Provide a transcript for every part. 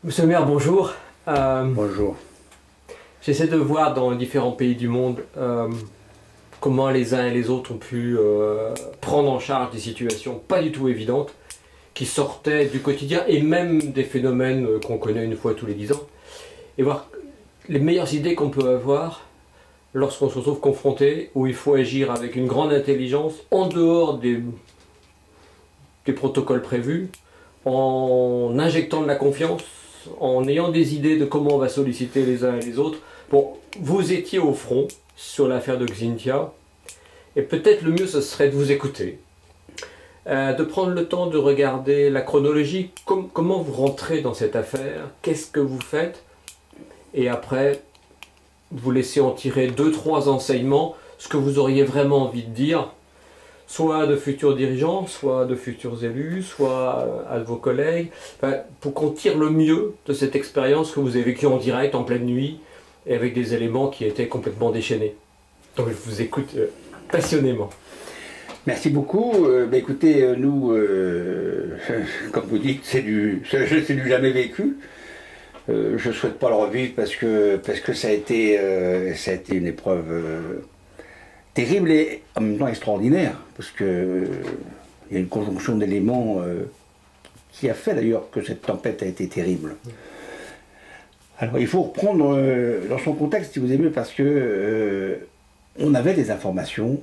Monsieur le maire, bonjour. Bonjour. J'essaie de voir dans différents pays du monde comment les uns et les autres ont pu prendre en charge des situations pas du tout évidentes qui sortaient du quotidien et même des phénomènes qu'on connaît une fois tous les 10 ans et voir les meilleures idées qu'on peut avoir lorsqu'on se retrouve confronté, où il faut agir avec une grande intelligence en dehors des protocoles prévus, en injectant de la confiance, en ayant des idées de comment on va solliciter les uns et les autres. Bon, vous étiez au front sur l'affaire de Xynthia, et peut-être le mieux ce serait de vous écouter, de prendre le temps de regarder la chronologie, comment vous rentrez dans cette affaire, qu'est-ce que vous faites, et après vous laissez en tirer 2-3 enseignements, ce que vous auriez vraiment envie de dire, soit de futurs dirigeants, soit de futurs élus, soit à vos collègues, enfin, pour qu'on tire le mieux de cette expérience que vous avez vécue en direct, en pleine nuit, et avec des éléments qui étaient complètement déchaînés. Donc je vous écoute passionnément. Merci beaucoup. Écoutez, nous, comme vous dites, c'est du jamais vécu. Je ne souhaite pas le revivre parce que ça a été une épreuve terrible et en même temps extraordinaire, parce que il y a une conjonction d'éléments qui a fait d'ailleurs que cette tempête a été terrible. Alors il faut reprendre dans son contexte, si vous aimez, parce que on avait des informations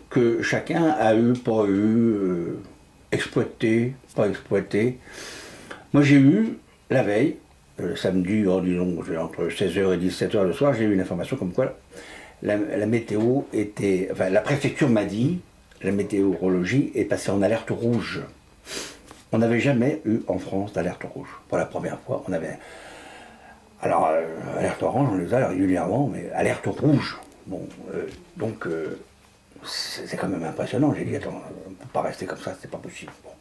que chacun a eu, pas eu, exploité, pas exploité. Moi j'ai eu, la veille, samedi, disons, entre 16h et 17h le soir, j'ai eu une information comme quoi la météo était... Enfin, la préfecture m'a dit, la météorologie est passée en alerte rouge. On n'avait jamais eu en France d'alerte rouge. Pour la première fois, on avait... Alors, alerte orange, on les a régulièrement, mais alerte rouge. Bon, c'est quand même impressionnant. J'ai dit, attends, on ne peut pas rester comme ça, c'est pas possible. Bon.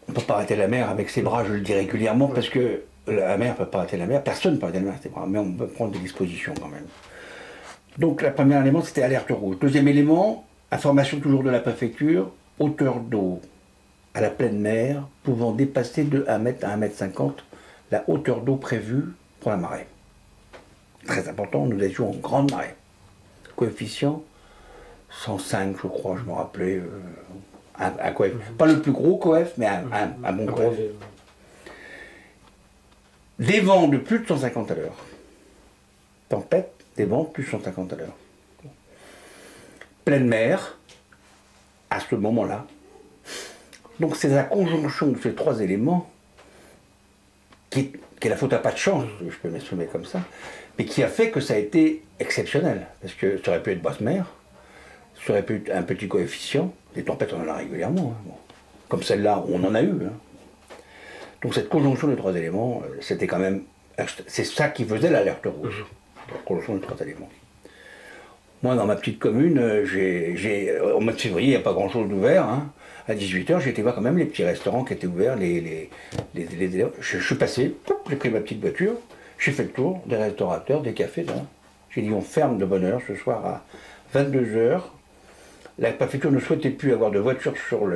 On ne peut pas arrêter la mer avec ses bras, je le dis régulièrement, parce que la mer ne peut pas arrêter la mer, personne ne peut arrêter la mer avec ses bras, mais on peut prendre des dispositions quand même. Donc, le premier élément, c'était alerte rouge. Deuxième élément, information toujours de la préfecture, hauteur d'eau à la pleine mer pouvant dépasser de 1 mètre à 1,50 m la hauteur d'eau prévue pour la marée. Très important, nous étions en grande marée. Coefficient 105, je crois, je me rappelais. Un coef. Pas le plus gros coef, mais un bon coef. Des vents de plus de 150 à l'heure. Tempête, des vents de plus de 150 à l'heure. Pleine mer, à ce moment-là. Donc c'est la conjonction de ces trois éléments qui est la faute à pas de chance, je peux m'exprimer comme ça, mais qui a fait que ça a été exceptionnel. Parce que ça aurait pu être basse mer, ça aurait pu être un petit coefficient. Des tempêtes, on en a régulièrement. Hein. Bon. Comme celle-là, on en a eu. Hein. Donc cette conjonction des trois éléments, c'était quand même... C'est ça qui faisait l'alerte rouge. La conjonction des trois éléments. Moi, dans ma petite commune, au mois de février, il n'y a pas grand-chose d'ouvert. Hein. À 18 h, j'ai été voir quand même les petits restaurants qui étaient ouverts. Je suis passé, j'ai pris ma petite voiture, j'ai fait le tour des restaurateurs, des cafés. J'ai dit, on ferme de bonne heure ce soir à 22 h. La préfecture ne souhaitait plus avoir de voitures sur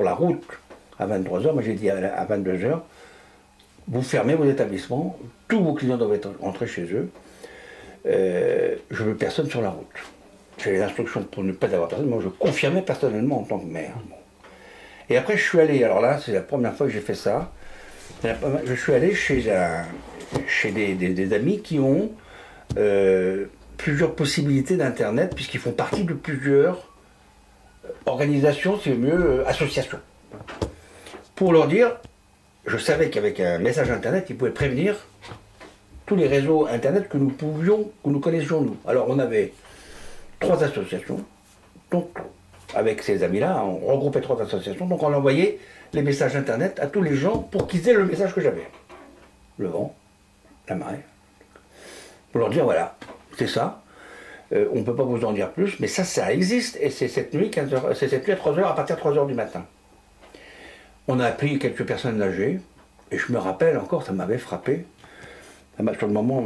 la route à 23 h. Moi j'ai dit à 22 h, vous fermez vos établissements, tous vos clients doivent être rentrés chez eux. Je veux personne sur la route. J'ai les instructions pour ne pas avoir personne, moi je confirmais personnellement en tant que maire. Bon. Et après je suis allé, alors là c'est la première fois que j'ai fait ça, je suis allé chez des amis qui ont plusieurs possibilités d'internet, puisqu'ils font partie de plusieurs organisations, c'est mieux, associations. Pour leur dire, je savais qu'avec un message internet, ils pouvaient prévenir tous les réseaux internet que nous connaissions nous. Alors on avait 3 associations, donc avec ces amis-là, on regroupait 3 associations, donc on envoyait les messages internet à tous les gens pour qu'ils aient le message que j'avais. Le vent, la marée. Pour leur dire, voilà, c'est ça, on ne peut pas vous en dire plus, mais ça existe, et c'est cette nuit, c'est cette nuit à 3 h, à partir de 3 h du matin. On a appelé quelques personnes âgées, et je me rappelle encore, ça m'avait frappé. Sur le moment,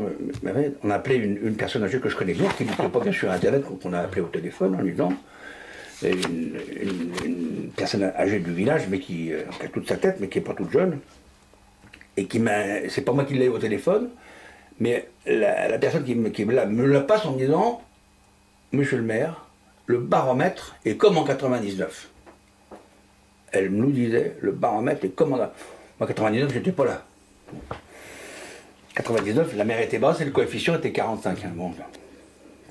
on a appelé une personne âgée que je connais bien, qui n'était pas bien sur Internet, qu'on a appelé au téléphone en disant, une personne âgée du village, mais qui a toute sa tête, mais qui n'est pas toute jeune, et qui m'a... C'est pas moi qui l'ai au téléphone, mais la personne qui me la passe en me disant « Monsieur le maire, le baromètre est comme en 99. » Elle nous disait « Le baromètre est comme en... » Moi, 99, j'étais pas là. 99, la mer était basse et le coefficient était 45. Hein. Bon.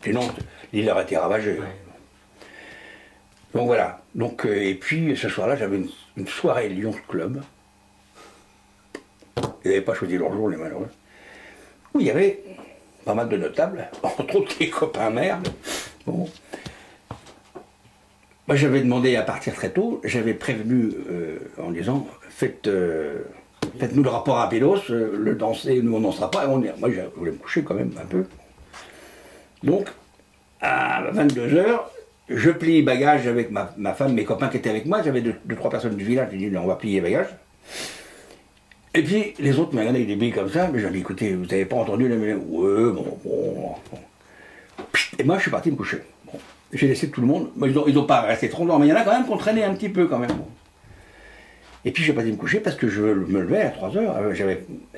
Sinon, l'île aurait été ravagée. Ouais. Donc voilà. Donc, et puis, ce soir-là, j'avais une soirée Lions Club. Ils n'avaient pas choisi leur jour, les malheureux. Où il y avait pas mal de notables, entre autres les copains maires. Bon. Moi, j'avais demandé à partir très tôt. J'avais prévenu en disant faites-nous le rapport rapidos, le danser, nous on n'en sera pas. Moi, je voulais me coucher quand même un peu. Donc, à 22h, je plie les bagages avec ma femme, mes copains qui étaient avec moi. J'avais deux, trois personnes du village. J'ai dit, on va plier les bagages. Et puis, les autres m'ont regardé avec des billes comme ça. Mais j'ai dit, écoutez, vous n'avez pas entendu la musique? Ouais, bon. Et moi, je suis parti me coucher. Bon. J'ai laissé tout le monde. Moi, ils n'ont pas resté trop longtemps, mais il y en a quand même qui ont traîné un petit peu quand même. Bon. Et puis, je suis parti me coucher parce que je me levais à 3h.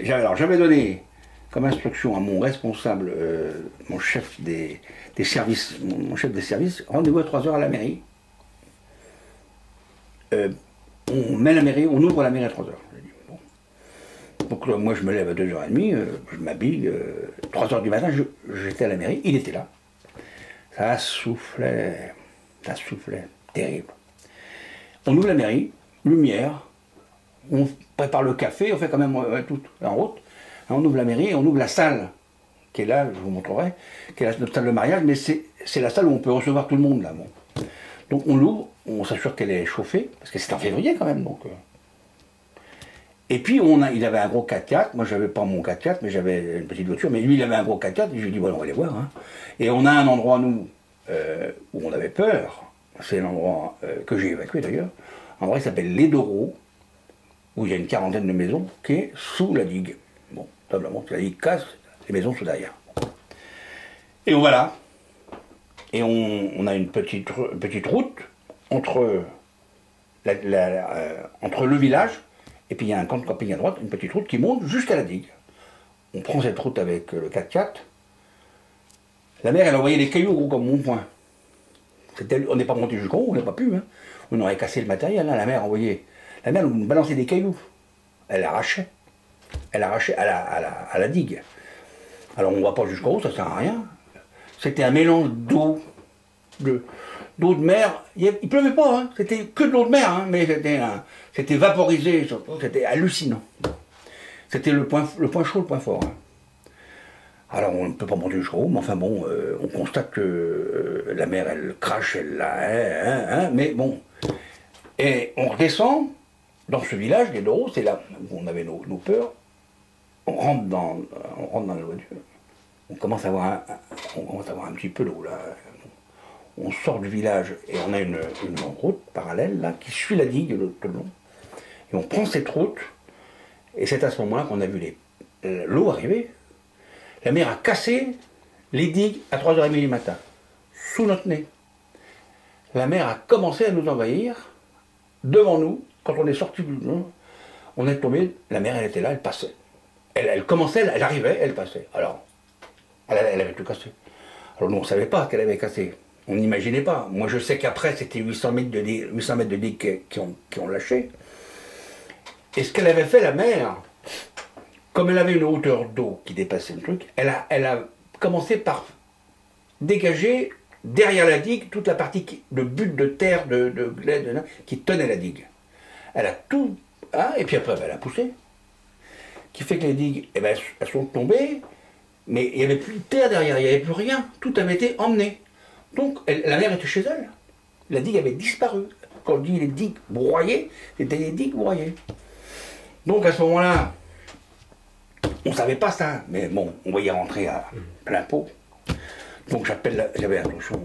J'avais donné comme instruction à mon responsable, mon chef des services, mon chef des services, rendez-vous à 3h à la mairie. On met la mairie, on ouvre la mairie à 3h. Bon. Donc là, moi je me lève à 2h30, je m'habille, 3h du matin, j'étais à la mairie, il était là. Ça soufflait, terrible. On ouvre la mairie, lumière, on prépare le café, on fait quand même tout en route. On ouvre la mairie et on ouvre la salle, qui est là, je vous montrerai, qui est notre salle de mariage, mais c'est la salle où on peut recevoir tout le monde là. Bon. Donc on l'ouvre, on s'assure qu'elle est chauffée, parce que c'est en février quand même. Donc. Et puis il avait un gros 4x4, moi j'avais pas mon 4x4, mais j'avais une petite voiture, mais lui il avait un gros 4x4, et je lui ai dit voilà, on va aller voir. Hein. Et on a un endroit, nous, où on avait peur, c'est l'endroit que j'ai évacué d'ailleurs, un endroit qui s'appelle Les Doros, où il y a une quarantaine de maisons, qui est sous la digue. Bon, simplement, la digue casse, les maisons sont derrière. Et on va là, et on a une petite route entre, entre le village, et puis il y a un camp de camping à droite, une petite route qui monte jusqu'à la digue. On prend cette route avec le 4x4. La mer, elle envoyait des cailloux gros comme mon poing. On n'est pas monté jusqu'en haut, on n'a pas pu. Hein. On aurait cassé le matériel, hein. La mer envoyait. La mer nous balançait des cailloux. Elle arrachait. Elle arrachait à la digue. Alors on ne va pas jusqu'en haut, ça ne sert à rien. C'était un mélange d'eau de mer. Il ne pleuvait pas, hein. C'était que de l'eau de mer, hein. Mais c'était vaporisé, c'était hallucinant. C'était le point chaud, le point fort. Hein. Alors on ne peut pas monter jusqu'en haut, mais enfin bon, on constate que la mer, elle crache, mais bon. Et on redescend dans ce village, les Doros, c'est là où on avait nos peurs. On rentre dans la voiture. On commence à avoir un petit peu d'eau là. On sort du village et on a une route parallèle là qui suit la digue de long. Et on prend cette route et c'est à ce moment-là qu'on a vu l'eau arriver. La mer a cassé les digues à 3h30 du matin, sous notre nez. La mer a commencé à nous envahir devant nous. Quand on est sorti du long, on est tombé, la mer elle était là, elle passait. Elle commençait, elle arrivait, elle passait. Alors, elle avait tout cassé. Alors nous on ne savait pas qu'elle avait cassé. On n'imaginait pas. Moi je sais qu'après c'était 800 mètres de digue qui ont lâché. Et ce qu'elle avait fait la mer, comme elle avait une hauteur d'eau qui dépassait le truc, elle a commencé par dégager derrière la digue toute la partie de butte de terre, de glais, qui tenait la digue. Elle a tout... Hein, et puis après elle a poussé. Qui fait que les digues, eh ben, elles sont tombées, mais il n'y avait plus de terre derrière, il n'y avait plus rien. Tout avait été emmené. Donc la mer était chez elle. La digue avait disparu. Quand on dit les digues broyées, c'était les digues broyées. Donc à ce moment-là, on ne savait pas ça, mais bon, on voyait rentrer à plein pot. Donc j'avais attention,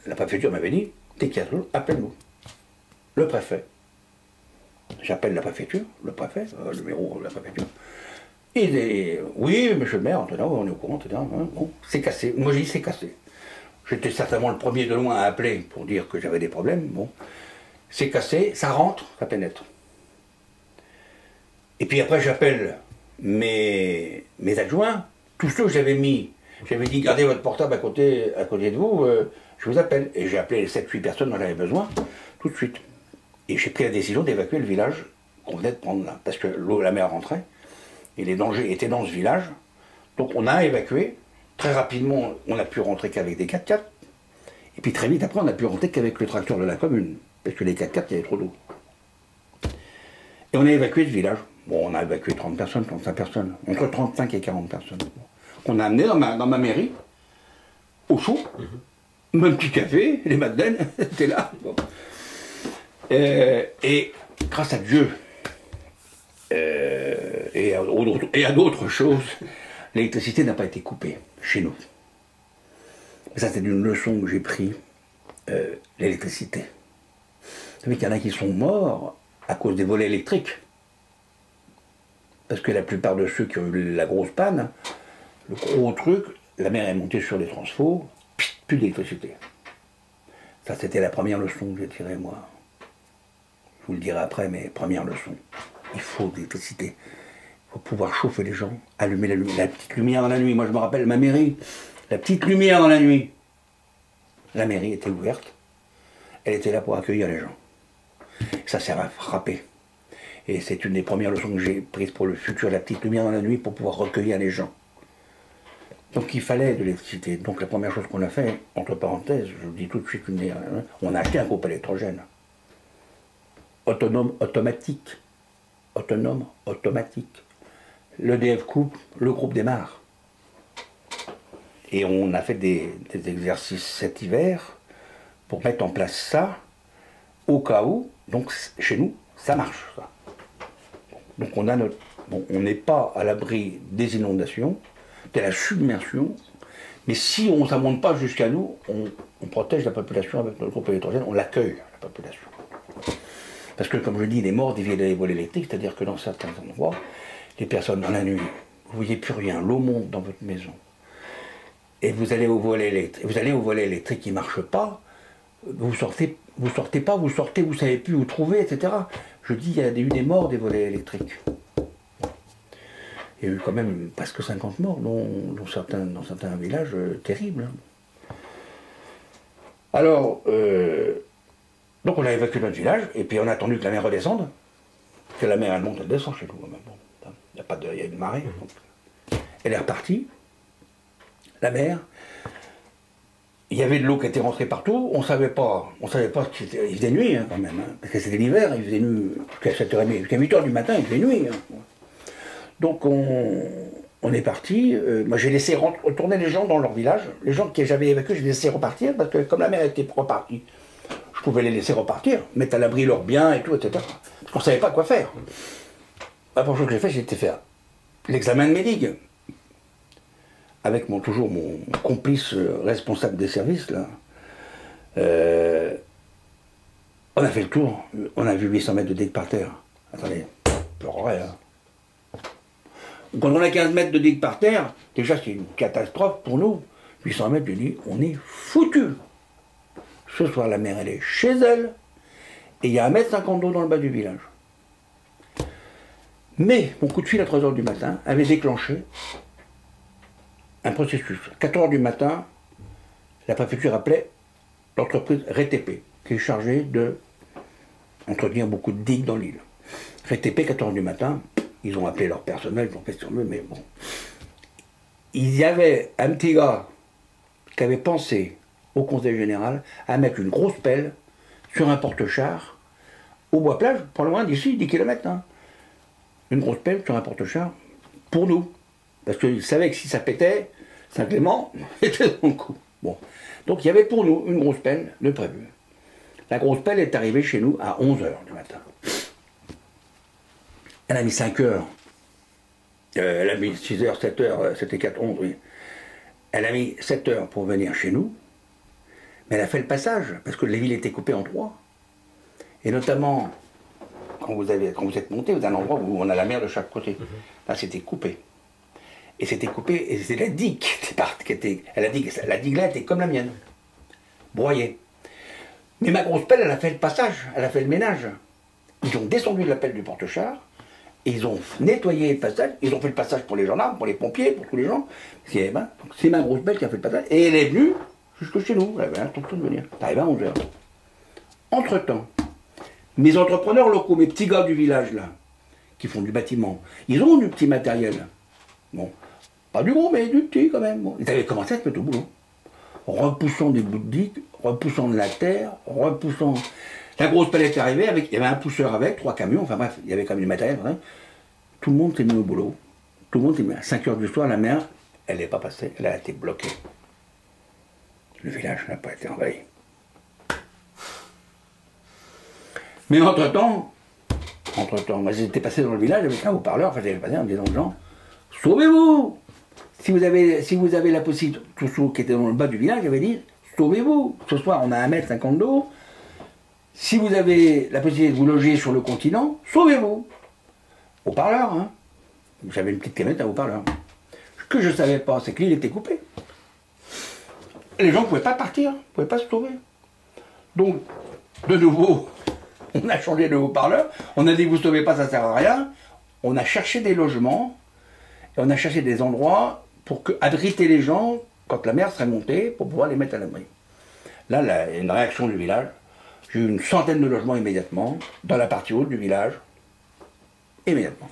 la préfecture m'avait dit, dès qu'il y a tout, appelle-nous. Le préfet. J'appelle la préfecture, le préfet, le numéro de la préfecture. Il dit, oui, monsieur le maire, on est au courant, etc. Bon, c'est cassé. Moi j'ai dit, c'est cassé. J'étais certainement le premier de loin à appeler pour dire que j'avais des problèmes. Bon, c'est cassé, ça rentre, ça pénètre. Et puis après j'appelle mes adjoints, tous ceux que j'avais mis, j'avais dit gardez votre portable à côté de vous, je vous appelle. Et j'ai appelé les 7-8 personnes dont j'avais besoin, tout de suite. Et j'ai pris la décision d'évacuer le village qu'on venait de prendre là, parce que l'eau, la mer rentrait, et les dangers étaient dans ce village. Donc on a évacué, très rapidement on a pu rentrer qu'avec des 4x4, et puis très vite après on a pu rentrer qu'avec le tracteur de la commune, parce que les 4x4 il y avait trop d'eau. Et on a évacué ce village. Bon, on a évacué 30 personnes, 35 personnes, entre 35 et 40 personnes. On a amené dans ma mairie, au chaud, mon petit café, les madeleines, étaient là. Bon. Et grâce à Dieu, et à d'autres choses, l'électricité n'a pas été coupée chez nous. Mais ça, c'est une leçon que j'ai prise, l'électricité. Vous savez qu'il y en a qui sont morts à cause des volets électriques. Parce que la plupart de ceux qui ont eu la grosse panne, le gros truc, la mer est montée sur les transfos, plus d'électricité. Ça, c'était la première leçon que j'ai tirée, moi. Je vous le dirai après, mais première leçon. Il faut de l'électricité. Il faut pouvoir chauffer les gens, allumer la petite lumière dans la nuit. Moi, je me rappelle ma mairie, la petite lumière dans la nuit. La mairie était ouverte. Elle était là pour accueillir les gens. Ça sert à frapper. Et c'est une des premières leçons que j'ai prises pour le futur, la petite lumière dans la nuit pour pouvoir recueillir les gens. Donc il fallait de l'électricité. Donc la première chose qu'on a fait, entre parenthèses, je vous dis tout de suite, on a acheté un groupe électrogène. Autonome, automatique. Autonome, automatique. L'EDF coupe, le groupe démarre. Et on a fait des exercices cet hiver pour mettre en place ça, au cas où, donc chez nous, ça marche, ça. Donc on a on n'est pas à l'abri des inondations, de la submersion, mais si ça ne monte pas jusqu'à nous, on protège la population avec notre groupe électrogène, on l'accueille, la population. Parce que comme je dis, les morts déviennent des volets électriques, c'est-à-dire que dans certains endroits, les personnes dans la nuit, vous ne voyez plus rien, l'eau monte dans votre maison, et vous allez au volet électrique qui ne marche pas, vous sortez pas, vous sortez, vous ne savez plus où trouver, etc. Je dis, il y a eu des morts des volets électriques. Il y a eu quand même presque 50 morts dans certains villages terribles. Alors, donc on a évacué notre village, et puis on a attendu que la mer redescende, que la mer elle monte, elle descend chez nous. Bon, il y a une marée. Donc. Elle est repartie, la mer. Il y avait de l'eau qui était rentrée partout, on savait pas il faisait nuit hein, quand même, hein, parce que c'était l'hiver, il faisait nuit jusqu'à 7h30, jusqu'à 8h du matin, il faisait nuit. Hein. Donc on est parti, moi j'ai laissé retourner les gens dans leur village, les gens que j'avais évacués, je les laissé repartir, parce que comme la mer était repartie, je pouvais les laisser repartir, mettre à l'abri leurs biens et tout, etc. Parce qu'on ne savait pas quoi faire. La première chose que j'ai fait, j'ai faire l'examen de mes digues. Avec toujours mon complice responsable des services, là, on a fait le tour, on a vu 800 mètres de digue par terre. Attendez, pleurerais, hein. Quand on a 15 mètres de digue par terre, déjà c'est une catastrophe pour nous. 800 mètres, je dis, on est foutus. Ce soir, la mer, elle est chez elle, et il y a 1,50 m d'eau dans le bas du village. Mais mon coup de fil à 3h du matin avait déclenché un processus. À 4h du matin, la préfecture appelait l'entreprise RTP, qui est chargée de entretenir beaucoup de digues dans l'île. RTP, 4h du matin, ils ont appelé leur personnel, ils ont fait sur eux, mais bon. Il y avait un petit gars qui avait pensé au conseil général à mettre une grosse pelle sur un porte-char au bois-plage, pas loin d'ici, 10 km. Hein. Une grosse pelle sur un porte-char pour nous. Parce qu'ils savaient que si ça pétait, Saint-Clément était dans le coup. Bon. Donc il y avait pour nous une grosse pelle de prévu. La grosse pelle est arrivée chez nous à 11h du matin. Elle a mis 5 heures. Elle a mis 6h, 7h, c'était 4, 11, oui. Elle a mis 7 heures pour venir chez nous. Mais elle a fait le passage, parce que les villes étaient coupées en 3. Et notamment, quand vous êtes monté, vous avez un endroit où on a la mer de chaque côté. Là, c'était coupé. Et c'était coupé, et c'était la digue qui était la digue là était comme la mienne, broyée. Mais ma grosse pelle, elle a fait le passage, elle a fait le ménage. Ils ont descendu de la pelle du porte-char, Et ils ont nettoyé le passage, ils ont fait le passage pour les gendarmes, pour les pompiers, pour tous les gens. C'est ma grosse belle qui a fait le passage, et elle est venue jusque chez nous, elle avait l'intention de venir. Elle arrivait à 11 h. Entre-temps, mes entrepreneurs locaux, mes petits gars du village là, qui font du bâtiment, ils ont du petit matériel. Bon, pas du gros, mais du petit quand même. Bon. Ils avaient commencé à se mettre au boulot. Repoussant des bouts de digue, repoussant de la terre, repoussant... La grosse palette est arrivée, il y avait un pousseur avec, 3 camions, enfin bref, il y avait quand même du matériel. Hein. Tout le monde s'est mis au boulot. Tout le monde s'est mis. À 5 h du soir, la mer, elle n'est pas passée, elle a été bloquée. Le village n'a pas été envahi. Mais entre-temps, moi j'étais passé dans le village avec un haut-parleur, enfin j'avais passé en disant aux gens, sauvez-vous! Si vous avez la possibilité, tous ceux qui étaient dans le bas du village, j'avais dit, sauvez-vous! Ce soir on a 1,50 m d'eau. Si vous avez la possibilité de vous loger sur le continent, sauvez-vous! Haut-parleur, hein? J'avais une petite canette à haut-parleur. Ce que je ne savais pas, c'est que l'île était coupée. Les gens ne pouvaient pas partir, ne pouvaient pas se sauver. Donc, de nouveau, on a changé de haut-parleur, on a dit vous ne sauvez pas, ça ne sert à rien. On a cherché des logements, et on a cherché des endroits pour abriter les gens quand la mer serait montée, pour pouvoir les mettre à l'abri. Là, il y a une réaction du village. J'ai eu une centaine de logements immédiatement, dans la partie haute du village, immédiatement.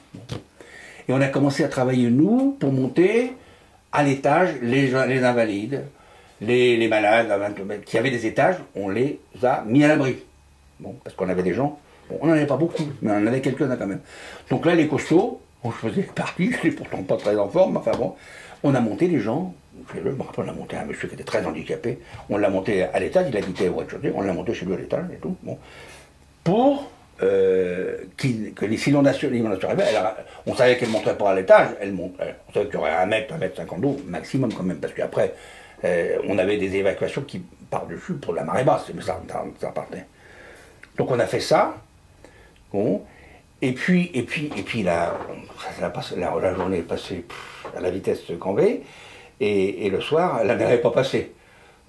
Et on a commencé à travailler, nous, pour monter à l'étage les invalides, les malades qui avaient des étages, on les a mis à l'abri. Bon, parce qu'on avait des gens, bon, on n'en avait pas beaucoup, mais on en avait quelques-uns quand même. Donc là, les costauds, on faisait partie, je suis pourtant pas très en forme, enfin bon, on a monté les gens, je me rappelle, on a monté un monsieur qui était très handicapé, on l'a monté à l'étage, il habitait au rez-de-chaussée, on l'a monté chez lui à l'étage et tout, bon, pour que les inondations arrivaient, on savait qu'elle ne monterait pas à l'étage, on savait qu'il y aurait 1 mètre, 1,50 m d'eau maximum quand même, parce qu'après, on avait des évacuations qui par-dessus pour la marée basse, mais ça partait. Donc on a fait ça, bon, et puis là, la journée est passée à la vitesse grand V, et le soir, la mer n'est pas passée.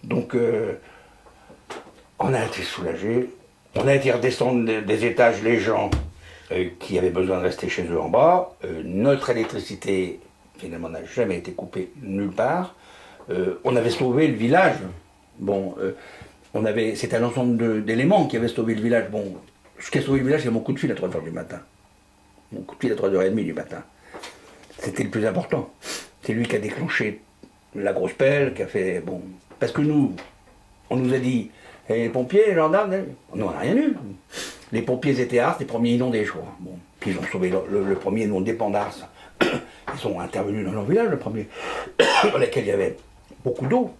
Donc on a été soulagés, on a été redescendre des étages les gens qui avaient besoin de rester chez eux en bas. Notre électricité, finalement, n'a jamais été coupée nulle part. On avait sauvé le village. Bon, c'était un ensemble d'éléments qui avaient sauvé le village. Bon, ce qui a sauvé le village, c'est mon coup de fil à 3 h du matin. Mon coup de fil à 3 h 30 du matin. C'était le plus important. C'est lui qui a déclenché la grosse pelle, qui a fait... Bon, parce que nous, on nous a dit, les pompiers, les gendarmes, non, on n'a rien eu. Les pompiers étaient à Ars, les premiers inondés, je crois. Bon, puis ils ont sauvé le premier inondé d'Ars. Ils sont intervenus dans leur village, le premier, dans lequel il y avait beaucoup d'eau.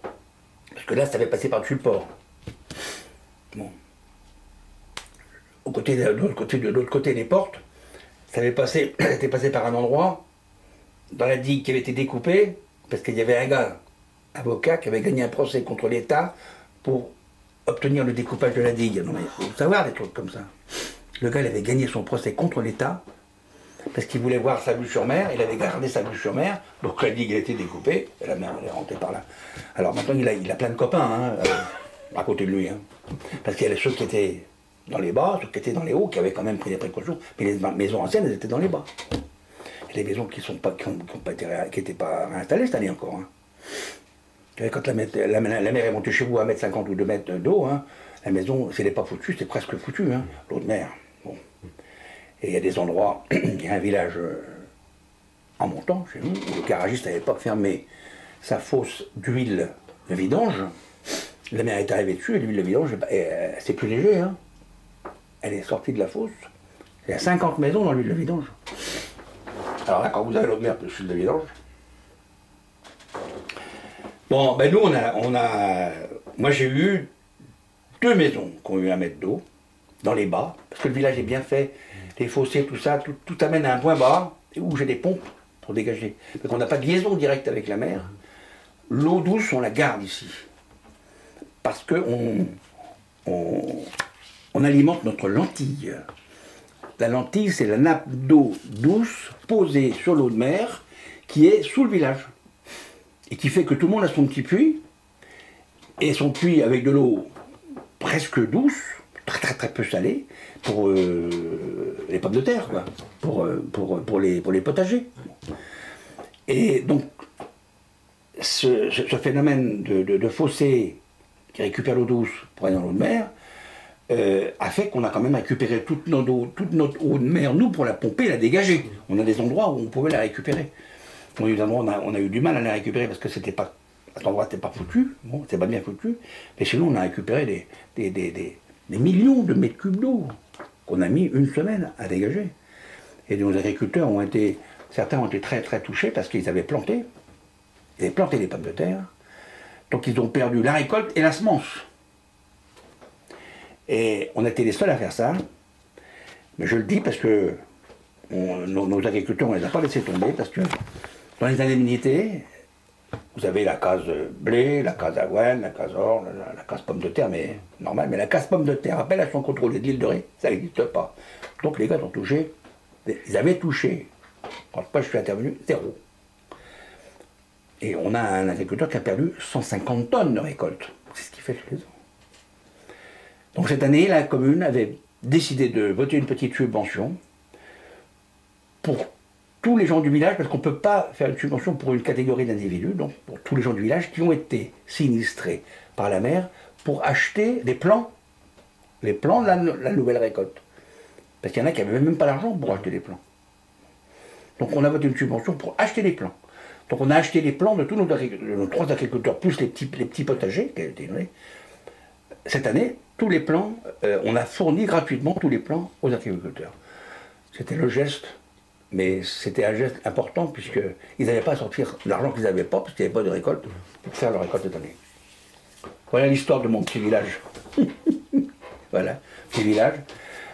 Parce que là, ça avait passé par-dessus le port. Bon. De l'autre côté des portes, ça était passé par un endroit, dans la digue qui avait été découpée, parce qu'il y avait un gars, avocat, qui avait gagné un procès contre l'État pour obtenir le découpage de la digue. Non, mais il faut savoir des trucs comme ça. Le gars, il avait gagné son procès contre l'État, parce qu'il voulait voir sa vue sur mer, il avait gardé sa vue sur mer, donc la digue a été découpée, et la mer elle est rentrée par là. Alors maintenant, il a plein de copains, hein, à côté de lui, hein, parce qu'il y avait ceux qui étaient dans les bas, ceux qui étaient dans les hauts, qui avaient quand même pris des précautions, mais les maisons anciennes, elles étaient dans les bas. Et les maisons qui n'étaient pas réinstallées cette année encore. Hein. Et quand la mer est montée chez vous à 1,50 m ou 2 mètres d'eau, hein, la maison, si elle n'est pas foutue, c'est presque foutu, hein, l'eau de mer. Bon. Et il y a des endroits, il y a un village en montant chez nous, où le garagiste à l'époque fermé sa fosse d'huile de vidange. La mer est arrivée dessus et l'huile de vidange, c'est plus léger. Hein. Elle est sortie de la fosse. Il y a 50 maisons dans l'huile de vidange. Alors là, quand vous avez l'eau de mer plus l'huile de vidange. Bon, ben nous, moi j'ai eu 2 maisons qui ont eu 1 mètre d'eau, dans les bas, parce que le village est bien fait, les fossés, tout ça, tout amène à un point bas, où j'ai des pompes pour dégager. Donc on n'a pas de liaison directe avec la mer. L'eau douce, on la garde ici. Parce qu'on alimente notre lentille. La lentille, c'est la nappe d'eau douce posée sur l'eau de mer qui est sous le village. Et qui fait que tout le monde a son petit puits, et son puits avec de l'eau presque douce, très peu salé pour les pommes de terre, quoi, pour les potagers. Et donc, ce phénomène de fossé qui récupère l'eau douce pour aller dans l'eau de mer a fait qu'on a quand même récupéré toute notre eau de mer, nous, pour la pomper et la dégager. On a des endroits où on pouvait la récupérer. Bon, évidemment, on a eu du mal à la récupérer parce que c'était pas, à cet endroit, c'était pas foutu. Bon, c'était pas bien foutu. Mais sinon, on a récupéré des millions de mètres cubes d'eau qu'on a mis une semaine à dégager. Et nos agriculteurs ont été, certains ont été très touchés parce qu'ils avaient planté les pommes de terre. Donc ils ont perdu la récolte et la semence. Et on était les seuls à faire ça. Mais je le dis parce que nos agriculteurs, on ne les a pas laissés tomber parce que dans les indemnités, vous avez la case blé, la case avoine, la case orge, la case pomme de terre, mais normal. Mais la case pomme de terre, appellation contrôlée de l'île de Ré, ça n'existe pas. Donc les gars ont touché, ils avaient touché, quand moi je suis intervenu, 0. Et on a un agriculteur qui a perdu 150 tonnes de récolte. C'est ce qu'il fait tous les ans. Donc cette année, la commune avait décidé de voter une petite subvention pour tous les gens du village, parce qu'on ne peut pas faire une subvention pour une catégorie d'individus, donc pour tous les gens du village qui ont été sinistrés par la mer pour acheter des plants, les plants de la nouvelle récolte. Parce qu'il y en a qui n'avaient même pas l'argent pour acheter des plants. Donc on a voté une subvention pour acheter des plants. Donc on a acheté les plants de tous nos 3 agriculteurs, plus les petits potagers qui ont été donnés. Cette année, tous les plants, on a fourni gratuitement tous les plants aux agriculteurs. C'était le geste, mais c'était un geste important puisqu'ils n'avaient pas à sortir l'argent qu'ils n'avaient pas, parce qu'il n'y avait pas de récolte, pour faire leur récolte cette année. Voilà l'histoire de mon petit village. Voilà, petit village.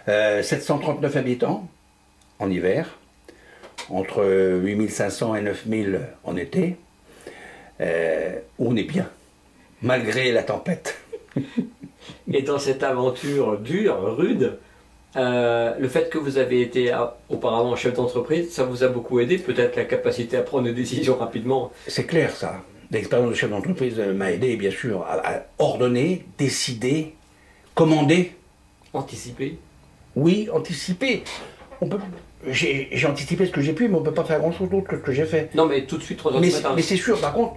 739 habitants en hiver, entre 8500 et 9000 en été, où on est bien, malgré la tempête. Et dans cette aventure dure, rude, le fait que vous avez été auparavant chef d'entreprise, ça vous a beaucoup aidé, peut-être la capacité à prendre des décisions rapidement. C'est clair ça. L'expérience de chef d'entreprise m'a aidé bien sûr à ordonner, décider, commander. Anticiper. Oui, anticiper. J'ai anticipé ce que j'ai pu, mais on ne peut pas faire grand-chose d'autre que ce que j'ai fait. Non, mais tout de suite, 3 heures du matin. Mais c'est sûr, par contre,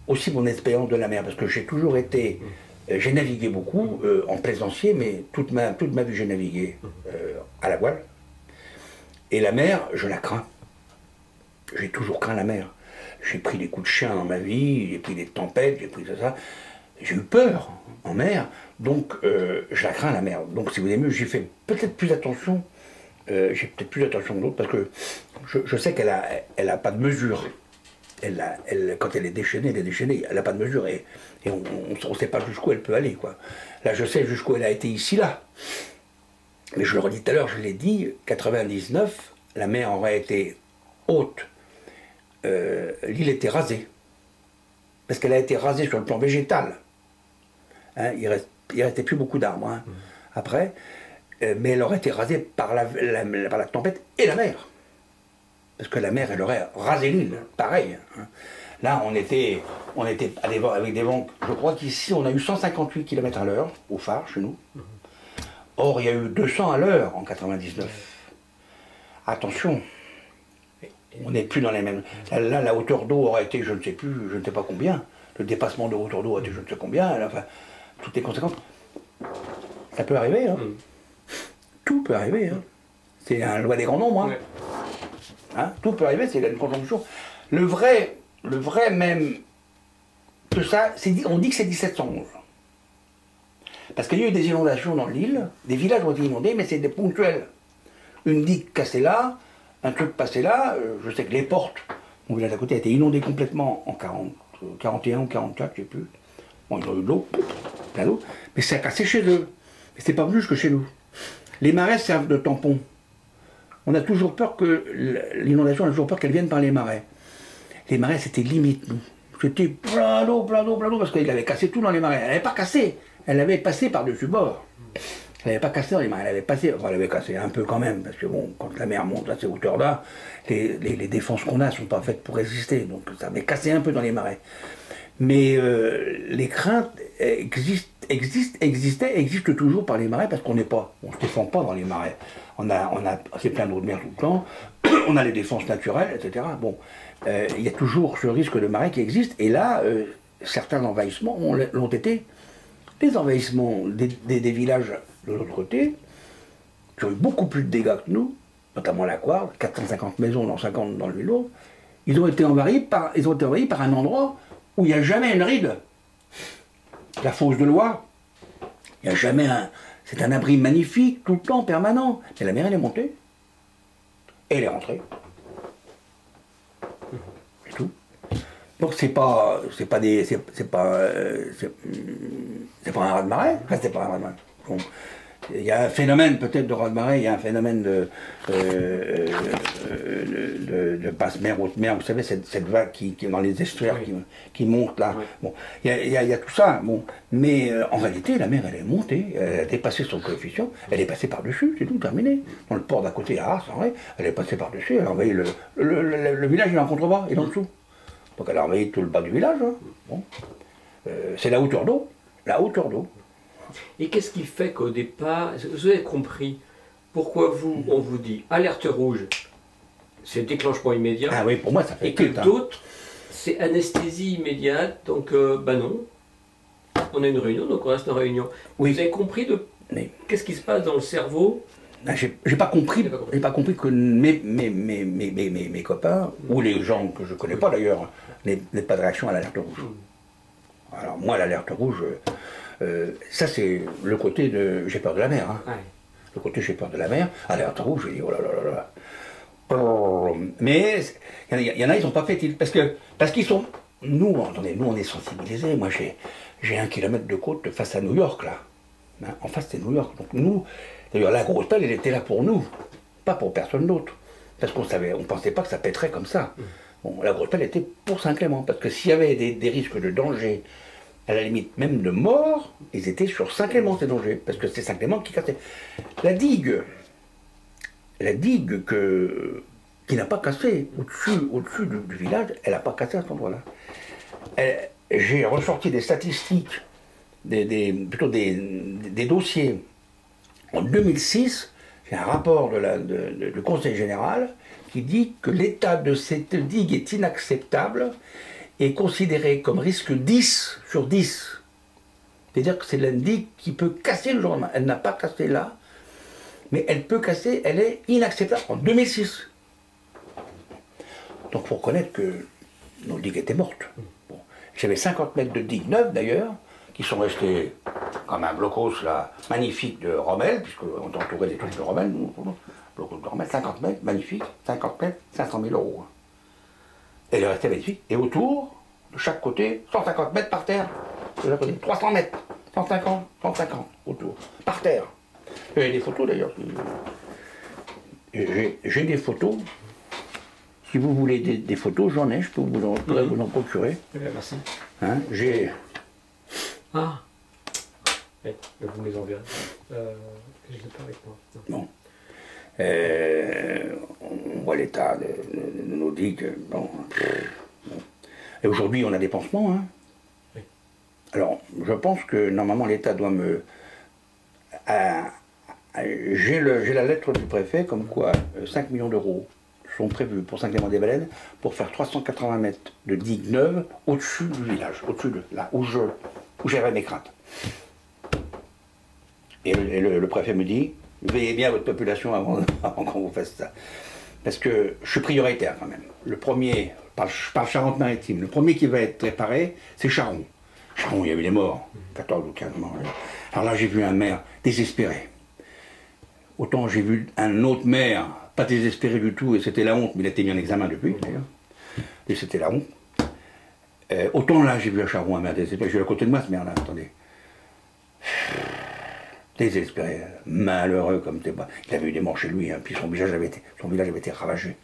aussi mon expérience de la mer, parce que j'ai toujours été... j'ai navigué beaucoup en plaisancier, mais toute ma vie j'ai navigué à la voile. Et la mer, je la crains. J'ai toujours craint la mer. J'ai pris des coups de chien dans ma vie, j'ai pris des tempêtes, j'ai pris tout ça. J'ai eu peur en mer, donc je la crains la mer. Donc si vous aimez mieux, j'ai fait peut-être plus attention. J'ai peut-être plus attention que d'autres parce que je sais qu'elle a pas de mesure. Quand elle est déchaînée, elle n'a pas de mesure et on ne sait pas jusqu'où elle peut aller, quoi. Là, je sais jusqu'où elle a été ici, là. Mais je le redis tout à l'heure, je l'ai dit, 99, la mer aurait été haute. L'île était rasée. Parce qu'elle a été rasée sur le plan végétal. Hein, il restait plus beaucoup d'arbres hein, après. Mais elle aurait été rasée par la tempête et la mer. Parce que la mer, elle aurait rasé l'île, pareil. Hein. Là, on était avec des vents, je crois qu'ici, on a eu 158 km à l'heure, au phare, chez nous. Or, il y a eu 200 à l'heure en 99. Attention, on n'est plus dans les mêmes... Là, la hauteur d'eau aurait été, je ne sais plus, je ne sais pas combien. Le dépassement de hauteur d'eau aurait été je ne sais combien. Enfin, toutes les conséquences. Ça peut arriver, hein. Tout peut arriver, hein. C'est la loi des grands nombres, hein. Hein, tout peut arriver, c'est une conjonction. Le vrai même, que ça, on dit que c'est 1711. Parce qu'il y a eu des inondations dans l'île, des villages ont été inondés, mais c'est des ponctuels. Une digue cassée là, un truc passé là, je sais que les portes, mon village à côté a été inondé complètement en 41 ou 44, je ne sais plus. Bon, ils ont eu de l'eau, plein d'eau, mais ça a cassé chez eux. Mais c'est pas plus que chez nous. Les marais servent de tampon. On a toujours peur que l'inondation, on a toujours peur qu'elle vienne par les marais. Les marais, c'était limite, nous. C'était plein d'eau, parce qu'il avait cassé tout dans les marais. Elle n'avait pas cassé, elle avait passé par-dessus bord. Elle n'avait pas cassé dans les marais, elle avait passé, enfin elle avait cassé un peu quand même, parce que bon, quand la mer monte à ces hauteurs-là, les défenses qu'on a ne sont pas faites pour résister, donc ça avait cassé un peu dans les marais. Mais les craintes existe toujours par les marais parce qu'on ne se défend pas dans les marais. C'est plein d'eau de mer tout le temps, on a les défenses naturelles, etc. Bon, il y a toujours ce risque de marais qui existe, et là, certains envahissements l'ont été. Les envahissements des villages de l'autre côté, qui ont eu beaucoup plus de dégâts que nous, notamment la Coire, 450 maisons dans 50 dans le Villot, ils ont été envahis par un endroit où il n'y a jamais une ride. La fosse de Loire, il n'y a jamais c'est un abri magnifique, tout le temps, permanent. Mais la mer, elle est montée. Et elle est rentrée. C'est tout. Donc c'est pas un raz-de-marée. Enfin, c'est pas un raz-de-marée. Bon. Il y a un phénomène peut-être de raz-de-marée, il y a un phénomène de basse mer, haute mer, vous savez, cette vague qui est dans les estuaires, oui, qui monte là. Oui. Bon, il y a tout ça, bon. Mais en réalité, la mer, elle est montée, elle a dépassé son coefficient, elle est passée par-dessus, c'est tout, terminé. Dans le port d'à côté, à Ars, en vrai, elle est passée par-dessus, elle a envahi le village, il est en contrebas, il est en dessous. Donc elle a envahi tout le bas du village. Hein. Bon. C'est la hauteur d'eau, Et qu'est-ce qui fait qu'au départ, vous avez compris pourquoi on vous dit alerte rouge, c'est déclenchement immédiat. Ah oui, pour moi ça fait. Et que d'autres, c'est anesthésie immédiate, donc ben non, on a une réunion, donc on reste en réunion. Oui. Vous avez compris qu'est-ce qui se passe dans le cerveau? J'ai pas compris que mes copains, ou les gens que je connais pas d'ailleurs, n'aient pas de réaction à l'alerte rouge. Alors moi, l'alerte rouge, ça c'est le côté de j'ai peur de la mer. Hein. Ouais. Le côté j'ai peur de la mer, alerte rouge, je dis oh là là là là. Mais il y en a, ils n'ont pas fait parce qu'ils sont. Nous, attendez, nous on est sensibilisés. Moi j'ai 1 kilomètre de côte face à New York là. Hein, en face c'est New York. Donc nous, d'ailleurs la grosse pelle, elle était là pour nous, pas pour personne d'autre. Parce on pensait pas que ça pèterait comme ça. Bon, la grosse pelle était pour Saint-Clément, parce que s'il y avait des risques de danger, à la limite même de mort, ils étaient sur Saint-Clément ces dangers, parce que c'est Saint-Clément qui cassait. La digue qui n'a pas cassé au-dessus du village, elle n'a pas cassé à cet endroit-là. J'ai ressorti des statistiques, plutôt des dossiers. En 2006, j'ai un rapport du Conseil général qui dit que l'état de cette digue est inacceptable et considéré comme risque 10 sur 10. C'est-à-dire que c'est la digue qui peut casser le jour au lendemain. Elle n'a pas cassé là, mais elle peut casser, elle est inacceptable en 2006. Donc il faut reconnaître que nos digues étaient mortes. Bon. J'avais 50 mètres de digues neuves d'ailleurs, qui sont restés comme un blocos là, magnifique de Rommel, puisqu'on est entouré des trucs de Rommel, nous, blocos de Rommel, 50 mètres, magnifique, 50 mètres, 500 000 €. Et le restait magnifique. Et autour, de chaque côté, 150 mètres par terre. De l'autre côté, 300 mètres, 150, 150 autour, par terre. J'ai des photos d'ailleurs. J'ai des photos. Si vous voulez des photos, j'en ai, je pourrais vous en procurer. Merci. Hein, j'ai. Ah, vous me les enverrez. Je ne l'ai pas avec moi. Non. On voit l'état de nos digues. Bon. Et aujourd'hui, on a des pansements. Hein. Oui. Alors, je pense que normalement, l'État doit me. J'ai la lettre du préfet comme quoi 5 millions d'euros sont prévus pour Saint-Clément-des-Baleines pour faire 380 mètres de digues neuves au-dessus du village, au-dessus de là où j'avais mes craintes. Et le préfet me dit, veillez bien à votre population avant qu'on vous fasse ça. Parce que je suis prioritaire quand même. Le premier, je parle Charente-Maritime, le premier qui va être réparé, c'est Charon. Charon, il y a eu des morts, 14 ou 15 morts. Alors là, j'ai vu un maire désespéré. Autant j'ai vu un autre maire, pas désespéré du tout, et c'était la honte, mais il a été mis en examen depuis, d'ailleurs. Et c'était la honte. Autant là, j'ai vu à Charon un maire désespéré. J'ai eu à côté de moi ce maire-là, attendez. Désespéré, malheureux comme t'es pas. Il avait eu des morts chez lui, hein, puis son village avait été ravagé.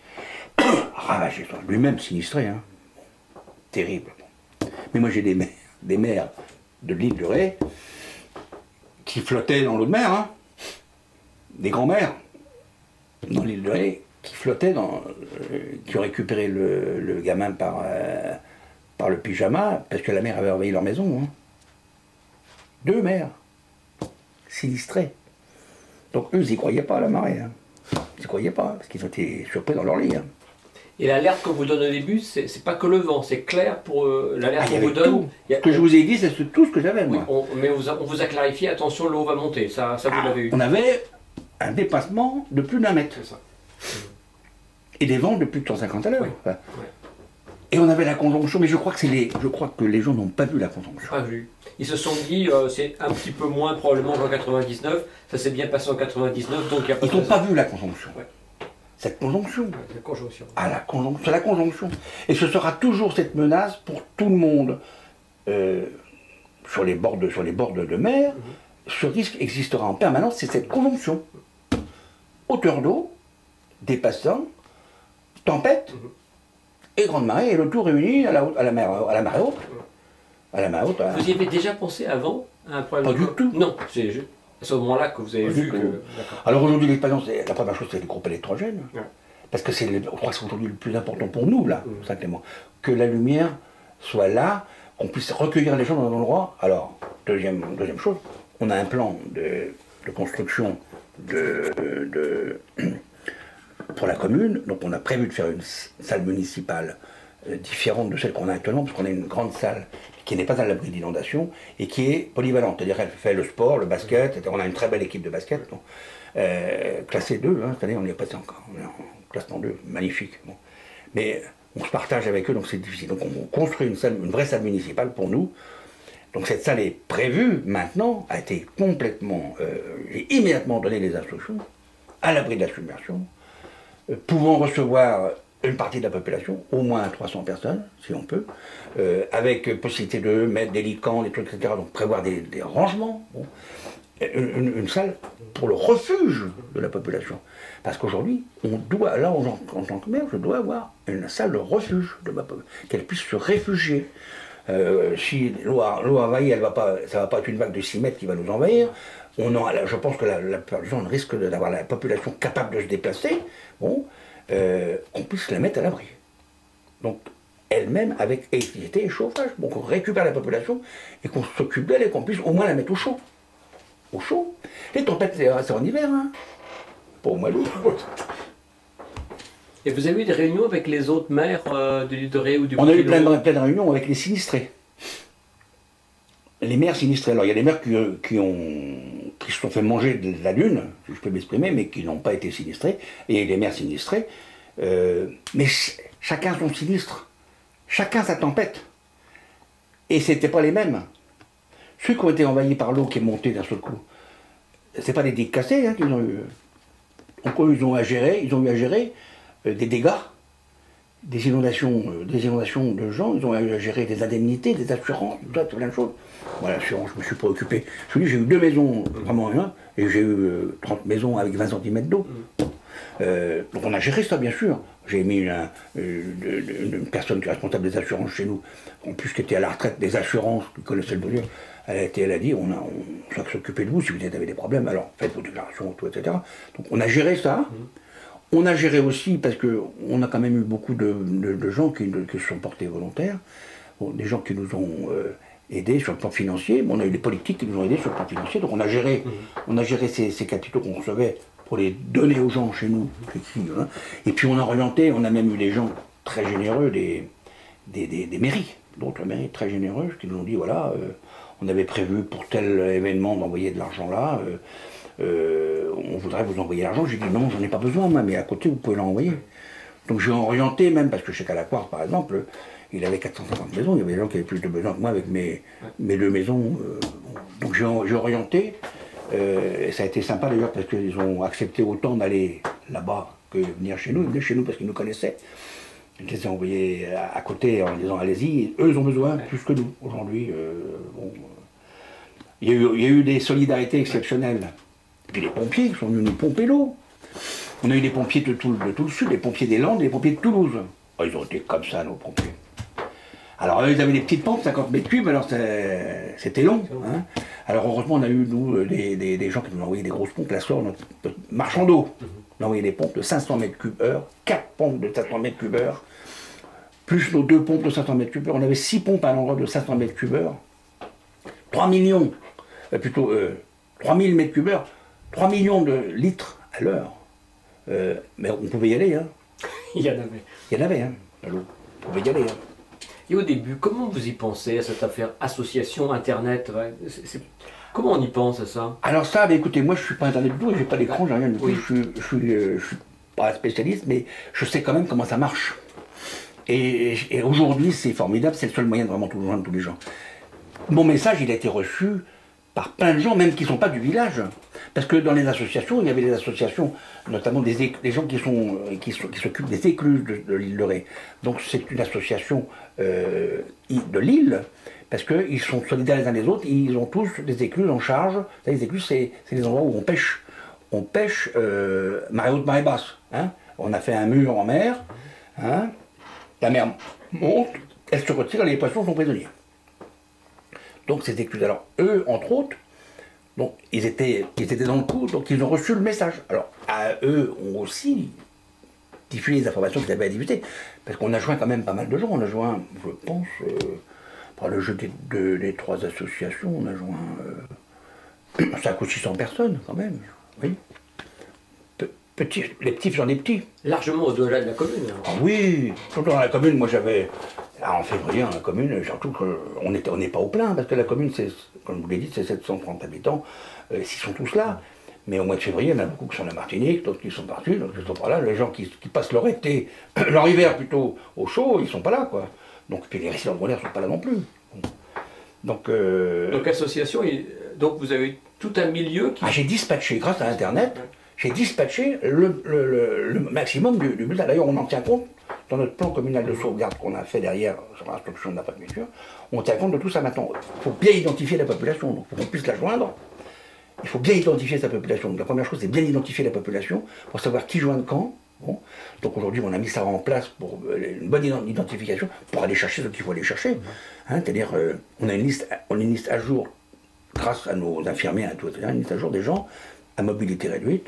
Ravagé, lui-même sinistré, hein. Terrible. Mais moi j'ai des maires de l'île de Ré qui flottaient dans l'eau de mer, hein. Des grands-mères dans l'île de Ré qui flottaient, qui ont récupéré le gamin par le pyjama parce que la mer avait envahi leur maison. Hein. 2 maires sinistrés. Donc eux, ils n'y croyaient pas à la marée. Hein. Ils n'y croyaient pas, parce qu'ils ont été surpris dans leur lit. Hein. Et l'alerte qu'on vous donne au début, c'est pas que le vent, c'est clair pour l'alerte qu'on vous donne. Ce que je vous ai dit, c'est tout ce que j'avais, moi. Oui, mais on vous a clarifié, attention, l'eau va monter, ça vous l'avez eu. On avait un dépassement de plus d'1 mètre. C'est ça. Et des vents de plus de 150 à l'heure. Oui. Enfin. Et on avait la conjonction, mais je crois que les gens n'ont pas vu la conjonction. Pas vu. Ils se sont dit, c'est un petit peu moins probablement qu'en 99, ça s'est bien passé en 99, donc il n'y a pas de Ils n'ont raison. pas vu la conjonction. Ouais. Cette conjonction. Ouais, la conjonction. Ah, c'est la conjonction. Et ce sera toujours cette menace pour tout le monde. Sur les bords de mer, ce risque existera en permanence, c'est cette conjonction. Hauteur d'eau, dépassant, tempête et grande marée, et le tout réuni à la marée haute. À la marée haute. Vous y avez déjà pensé avant à un problème Pas du tout. Non, c'est à ce moment-là que vous avez Pas vu du que... tout. D'accord. Alors aujourd'hui, l'expérience, la première chose, c'est le groupe électrogène. Ouais. Parce que je crois que c'est aujourd'hui le plus important pour nous, là, simplement. Que la lumière soit là, qu'on puisse recueillir les gens dans un endroit. Alors, deuxième chose, on a un plan de construction pour la commune, donc on a prévu de faire une salle municipale différente de celle qu'on a actuellement, parce qu'on a une grande salle qui n'est pas à l'abri d'inondation et qui est polyvalente, c'est-à-dire qu'elle fait le sport, le basket, etc. On a une très belle équipe de basket, donc, classée 2, hein, cette année on y est passé encore, on est en classement 2, magnifique. Bon. Mais on se partage avec eux, donc c'est difficile. Donc on construit une vraie salle municipale pour nous. Donc cette salle est prévue maintenant, a été complètement, j'ai immédiatement donné les instructions, à l'abri de la submersion, pouvant recevoir une partie de la population, au moins 300 personnes, si on peut, avec possibilité de mettre des licans, des trucs, etc. Donc prévoir des rangements. Bon. Une salle pour le refuge de la population. Parce qu'aujourd'hui, on doit, là, en tant que maire, je dois avoir une salle de refuge de ma population, qu'elle puisse se réfugier. Si l'eau envahit, ça ne va pas être une vague de 6 mètres qui va nous envahir. Je pense que la plupart des gens risquent d'avoir la population capable de se déplacer, bon, qu'on puisse la mettre à l'abri. Donc, elle-même avec électricité et chauffage. Bon, qu'on récupère la population et qu'on s'occupe d'elle et qu'on puisse au moins la mettre au chaud. Au chaud. Les tempêtes, c'est en hiver, hein. Pas au mois d'août. Et vous avez eu des réunions avec les autres maires de l'île de Ré ou du On a eu Bouquet-L'Eau? plein de réunions avec les sinistrés. Les maires sinistrés. Alors il y a des maires qui se sont fait manger de la lune, si je peux m'exprimer, mais qui n'ont pas été sinistrés. Et les maires sinistrés. Mais chacun son sinistre. Chacun sa tempête. Et c'était pas les mêmes. Ceux qui ont été envahis par l'eau qui est montée d'un seul coup, c'est pas des digues cassées hein, qu'ils ont eu. Donc eux, ils ont eu à gérer des dégâts, des inondations de gens, ils ont eu à gérer des indemnités, des assurances, tout plein de choses. Voilà, l'assurance, je me suis préoccupé. Je vous dis, j'ai eu 2 maisons, vraiment rien, et j'ai eu 30 maisons avec 20 cm d'eau. Donc on a géré ça, bien sûr. J'ai mis une personne qui est responsable des assurances chez nous, en plus qui était à la retraite des assurances, qui connaissait le bonheur. Elle a dit, on va s'occuper de vous si vous avez des problèmes, alors faites vos déclarations, tout, etc. Donc on a géré ça. On a géré aussi, parce qu'on a quand même eu beaucoup de gens qui se sont portés volontaires, bon, des gens qui nous ont aidés sur le plan financier, bon, on a eu des politiques qui nous ont aidés sur le plan financier, donc on a géré ces capitaux qu'on recevait pour les donner aux gens chez nous. Hein. Et puis on a orienté, on a même eu des gens très généreux, des mairies, d'autres mairies très généreuses, qui nous ont dit, voilà, on avait prévu pour tel événement d'envoyer de l'argent là, on voudrait vous envoyer l'argent. J'ai dit non, j'en ai pas besoin, moi, mais à côté, vous pouvez l'envoyer. Donc j'ai orienté même, parce que chez Calacoire, par exemple, il avait 450 maisons, il y avait des gens qui avaient plus de besoin que moi avec mes 2 maisons. Donc j'ai orienté, et ça a été sympa d'ailleurs, parce qu'ils ont accepté autant d'aller là-bas que venir chez nous. Ils venaient chez nous parce qu'ils nous connaissaient. Ils les ont envoyés à côté en disant allez-y, eux ils ont besoin plus que nous. Aujourd'hui, il y a eu des solidarités exceptionnelles. Et puis les pompiers qui sont venus nous pomper l'eau. On a eu des pompiers de tout le sud, les pompiers des Landes, les pompiers de Toulouse. Oh, ils ont été comme ça, nos pompiers. Alors eux, ils avaient des petites pompes, 50 mètres cubes, alors c'était long. Hein. Alors heureusement, on a eu, nous, des gens qui nous ont envoyé des grosses pompes. La soeur, notre marchand d'eau, on a envoyé des pompes de 500 mètres cubes heure, 4 pompes de 500 mètres cubes heure, plus nos 2 pompes de 500 mètres cubes heure. On avait 6 pompes à l'endroit de 500 mètres cubes heure. 3 millions. plutôt 3000 mètres cubes l'heure, 3 millions de litres à l'heure. Mais on pouvait y aller, hein. Il y en avait. Il y en avait, hein, à l'eau. On pouvait y aller, hein. Et au début, comment vous y pensez à cette affaire association Internet? Ouais, comment on y pense à ça? Alors ça, bah, écoutez, moi je suis pas Internet du tout, j'ai pas d'écran, j'ai rien du tout, Oui. je suis pas spécialiste, mais je sais quand même comment ça marche. Et aujourd'hui, c'est formidable, c'est le seul moyen de vraiment tout joindre tous les gens. Mon message, il a été reçu par plein de gens, même qui ne sont pas du village. Parce que dans les associations, il y avait des associations, notamment des gens qui s'occupent des écluses de l'île de Ré. Donc c'est une association de l'île, parce qu'ils sont solidaires les uns les autres, ils ont tous des écluses en charge. Les écluses, c'est des endroits où on pêche. On pêche marée haute, marée basse. Hein. On a fait un mur en mer, hein. La mer monte, elle se retire et les poissons sont prisonniers. Donc ces écluses, alors eux, entre autres, donc, ils étaient dans le coup, donc ils ont reçu le message. Alors, eux ont aussi diffusé les informations qu'ils avaient à diffuser, parce qu'on a joint quand même pas mal de gens. On a joint, je pense, par le jeu des 3 associations, on a joint 500 ou 600 personnes quand même. Oui. Les petits faisant des petits. Largement au-delà de la commune. Ah oui, surtout dans la commune, moi j'avais, en février, dans la commune, surtout qu'on n'est pas au plein, parce que la commune, comme je vous l'ai dit, c'est 730 habitants, s'ils sont tous là. Mais au mois de février, il y en a beaucoup qui sont à la Martinique, d'autres qui sont partis, d'autres qui sont pas là. Les gens qui passent leur été, leur hiver plutôt au chaud, ils sont pas là, quoi. Donc, puis les résidents de Grenier ne sont pas là non plus. Donc association, donc vous avez tout un milieu qui... j'ai dispatché, grâce à Internet, j'ai dispatché le maximum du bulletin. D'ailleurs, on en tient compte dans notre plan communal de sauvegarde qu'on a fait derrière, sur l'instruction de la préfecture. On tient compte de tout ça maintenant. Il faut bien identifier la population, donc pour qu'on puisse la joindre, il faut bien identifier sa population. Donc la première chose, c'est bien identifier la population pour savoir qui joindre quand. Bon. Donc aujourd'hui, on a mis ça en place pour une bonne identification, pour aller chercher ce qu'il faut aller chercher. Hein, c'est-à-dire, on a une liste à jour, grâce à nos infirmiers, à tout, une liste à jour des gens à mobilité réduite,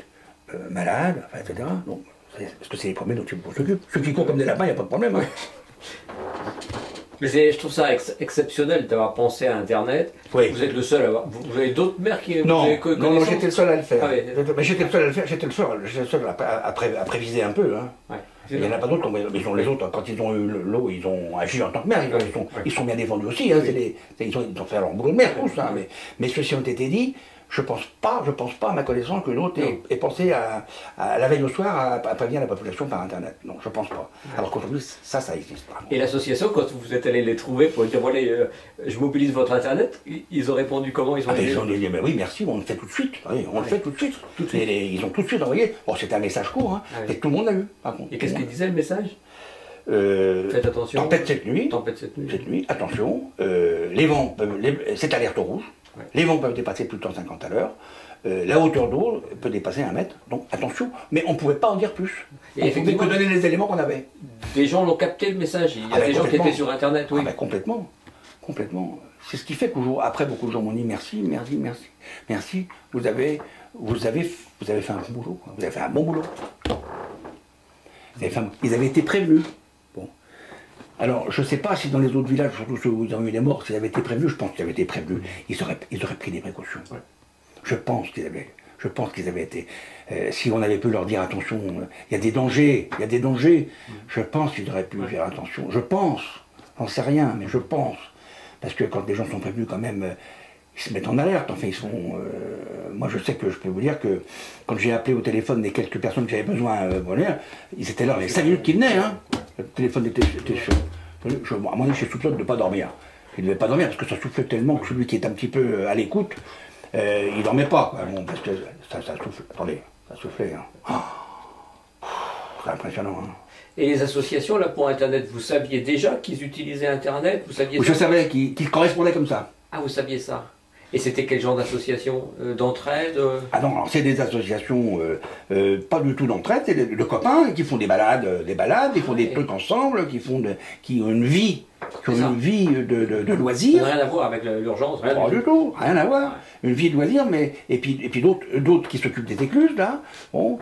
malades, enfin, etc. Donc, parce que c'est les premiers dont on s'occupe. Ceux qui courent comme des lapins, il n'y a pas de problème. Hein. Mais je trouve ça exceptionnel d'avoir pensé à Internet. Oui. Vous êtes le seul à avoir... Vous avez d'autres maires qui... Non, non, j'étais le seul à le faire. Ah oui. Mais j'étais le seul à le faire, j'étais le seul à préviser un peu. Hein. Ouais. Il n'y en a pas d'autres, mais les autres, quand ils ont eu l'eau, ils ont agi en tant que maire, ils sont bien défendus aussi, hein, ils ont fait leur boulot de maire tous, hein, mais ceci ont été dit, je pense pas, à ma connaissance, que l'autre ait pensé à la veille au soir à prévenir la population par Internet. Non, je pense pas. Alors qu'aujourd'hui, ça n'existe pas. Et l'association, quand vous êtes allé les trouver pour dire, voilà, je mobilise votre Internet, ils ont répondu comment? Ils ont dit, mais oui, merci, on le fait tout de suite. Oui, on le fait tout de suite. Ils ont tout de suite envoyé. Bon, c'était un message court, hein, et tout le monde l'a eu, par contre. Et qu'est-ce qu'il disait le message? Faites attention. Tempête cette nuit. Cette nuit, attention. Les vents, c'est alerte rouge. Ouais. Les vents peuvent dépasser plus de 150 à l'heure. La hauteur d'eau peut dépasser 1 mètre. Donc attention. Mais on ne pouvait pas en dire plus. Et on pouvait que donner les éléments qu'on avait. Des gens l'ont capté le message. Il y a des gens qui étaient sur Internet, oui. Complètement. Complètement. C'est ce qui fait qu'après, beaucoup de gens m'ont dit merci, merci, merci. Merci. Vous avez fait un bon boulot. Vous avez fait un bon boulot. Ils avaient été prévenus. Bon. Alors, je ne sais pas si dans les autres villages, surtout ceux où ils ont eu des morts, s'ils avaient été prévenus, je pense qu'ils avaient été prévenus. Ils auraient pris des précautions. Ouais. Je pense qu'ils avaient été. Si on avait pu leur dire attention, il y a des dangers, je pense qu'ils auraient pu faire attention. Je pense, j'en sais rien, mais je pense. Parce que quand les gens sont prévenus, quand même, ils se mettent en alerte. Enfin, ils sont. Moi, je sais que je peux vous dire que quand j'ai appelé au téléphone les quelques personnes que j'avais besoin de venir, ils étaient là, les 5 minutes qu'ils venaient, hein. Le téléphone était chaud. À mon avis, je soupçonne de ne pas dormir. Il ne devait pas dormir parce que ça soufflait tellement que celui qui est un petit peu à l'écoute, il ne dormait pas. Quoi. Bon, parce que ça souffle. Attendez, ça soufflait. Hein. C'est impressionnant. Hein. Et les associations, là, pour Internet, vous saviez déjà qu'ils utilisaient Internet? Vous saviez Je savais qu'ils correspondaient comme ça. Ah, vous saviez ça? Et c'était quel genre d'association? D'entraide? Ah non, c'est des associations pas du tout d'entraide, c'est de copains qui font des balades, ils font des trucs ensemble, qui ont une vie, de loisirs. Ça n'a rien à voir avec l'urgence, rien du tout, rien à voir. Une vie de loisirs, mais et puis d'autres qui s'occupent des écluses, là, bon,